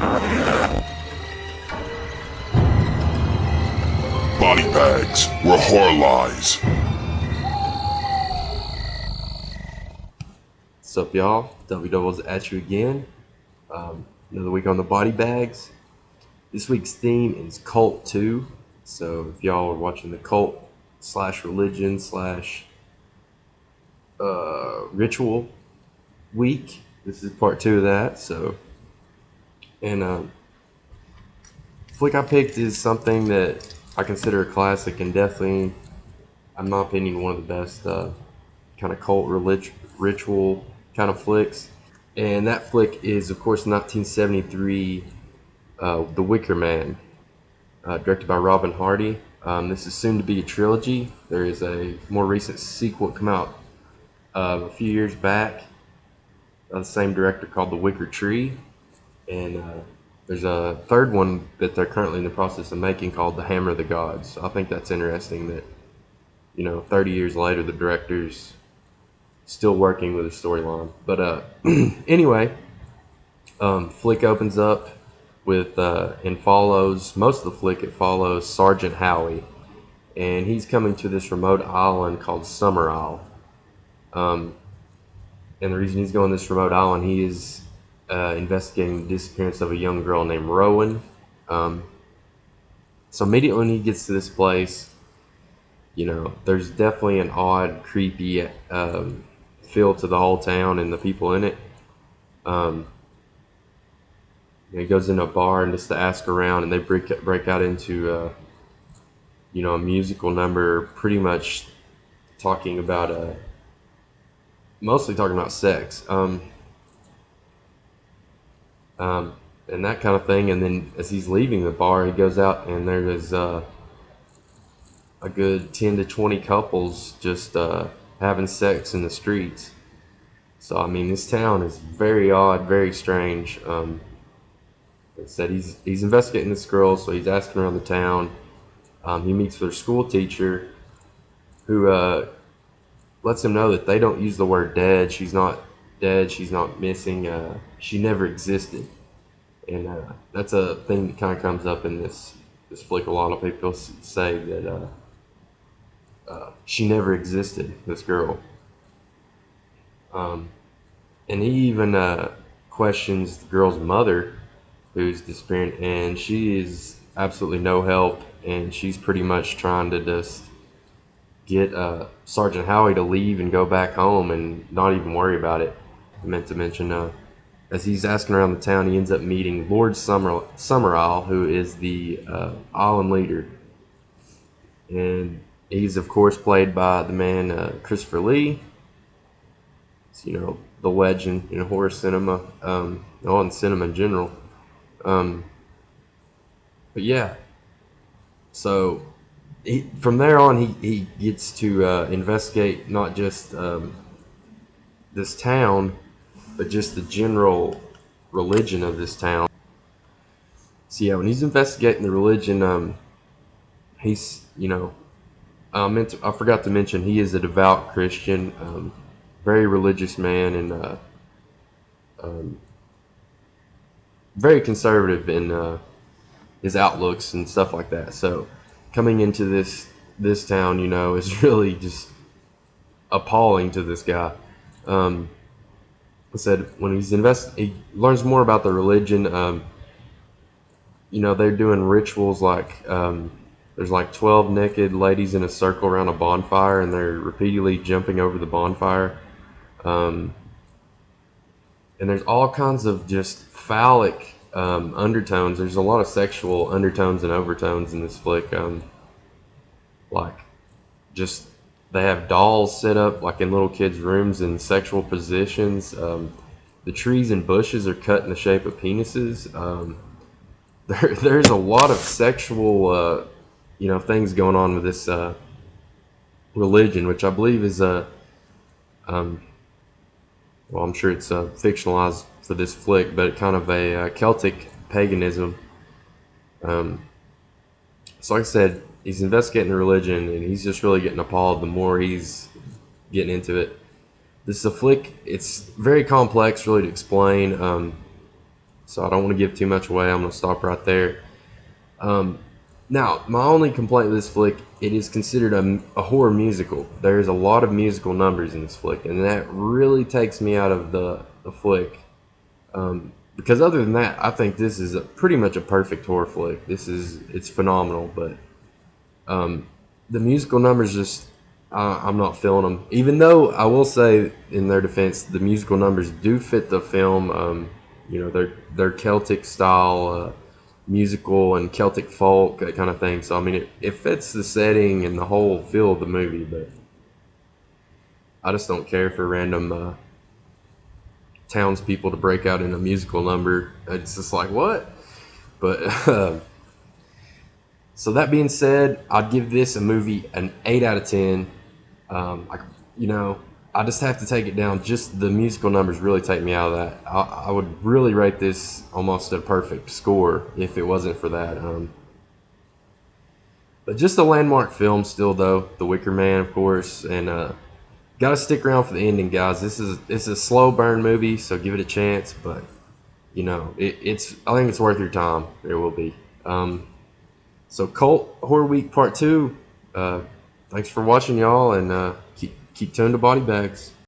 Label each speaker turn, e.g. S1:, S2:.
S1: Body bags where horror lies.
S2: What's up, y'all? Dubbles at you again. Another week on the body bags. This week's theme is Cult 2. So if y'all are watching the cult slash religion slash ritual week, this is part 2 of that. So, and the flick I picked is something that I consider a classic and definitely, in my opinion, one of the best kind of cult ritual kind of flicks. And that flick is, of course, 1973, The Wicker Man, directed by Robin Hardy. This is soon to be a trilogy. There is a more recent sequel come out a few years back by the same director called The Wicker Tree. And there's a third one that they're currently in the process of making called The Hammer of the Gods. So I think that's interesting that, 30 years later, the director's still working with a storyline. But anyway, flick opens up with and follows most of the flick. It follows Sergeant Howie, and he's coming to this remote island called Summer Isle. And the reason he's going to this remote island, he is investigating the disappearance of a young girl named Rowan. So immediately when he gets to this place, there's definitely an odd, creepy feel to the whole town and the people in it. He goes into a bar and just to ask around, and they break out into a musical number, pretty much talking about mostly talking about sex, and that kind of thing. And then as he's leaving the bar, he goes out and there is a good 10 to 20 couples just having sex in the streets. So I mean, this town is very odd, very strange. Like I said, he's investigating this girl, so he's asking around the town. He meets with her school teacher, who lets him know that they don't use the word dead. She's not dead. She's not missing. She never existed, and that's a thing that kind of comes up in this flick. A lot of people say that she never existed. This girl, and he even questions the girl's mother, who's disappearing, and she is absolutely no help, and she's pretty much trying to just get Sergeant Howie to leave and go back home and not even worry about it. I meant to mention, as he's asking around the town, he ends up meeting Lord Summerisle, who is the island leader. And he's, of course, played by the man Christopher Lee. So, the legend in horror cinema, in cinema in general. But yeah, so from there on, he gets to investigate not just this town, but just the general religion of this town. So yeah, when he's investigating the religion, he's I forgot to mention he is a devout Christian, very religious man, and very conservative in his outlooks and stuff like that. So coming into this town, is really just appalling to this guy. I said when he learns more about the religion. They're doing rituals like there's like 12 naked ladies in a circle around a bonfire, and they're repeatedly jumping over the bonfire. And there's all kinds of just phallic undertones. There's a lot of sexual undertones and overtones in this flick. Like, just they have dolls set up like in little kids' rooms in sexual positions. The trees and bushes are cut in the shape of penises. There's a lot of sexual, things going on with this religion, which I believe is well, I'm sure it's fictionalized for this flick, but kind of a Celtic paganism. So like I said, he's investigating the religion, and he's just really getting appalled the more he's getting into it. This is a flick. It's very complex, really, to explain. so I don't want to give too much away. I'm gonna stop right there. Um, Now, my only complaint with this flick, it is considered a horror musical. There's a lot of musical numbers in this flick, and that really takes me out of the flick. Because other than that, I think this is pretty much a perfect horror flick. It's phenomenal, but the musical numbers just, I'm not feeling them. Even though I will say, in their defense, the musical numbers do fit the film. They're Celtic style. Musical and Celtic folk, that kind of thing. So I mean, it fits the setting and the whole feel of the movie, but I just don't care for random townspeople to break out in a musical number. It's just like what? But so that being said, I'd give this a movie an 8 out of 10. I, you know, I just have to take it down. Just the musical numbers really take me out of that. I would really rate this almost a perfect score if it wasn't for that. But just a landmark film still, though. The Wicker Man, of course, and got to stick around for the ending, guys. It's a slow burn movie, so give it a chance. But it's I think it's worth your time. There will be. So Cult Horror Week Part 2. Thanks for watching, y'all, and keep tuned to Body Bags.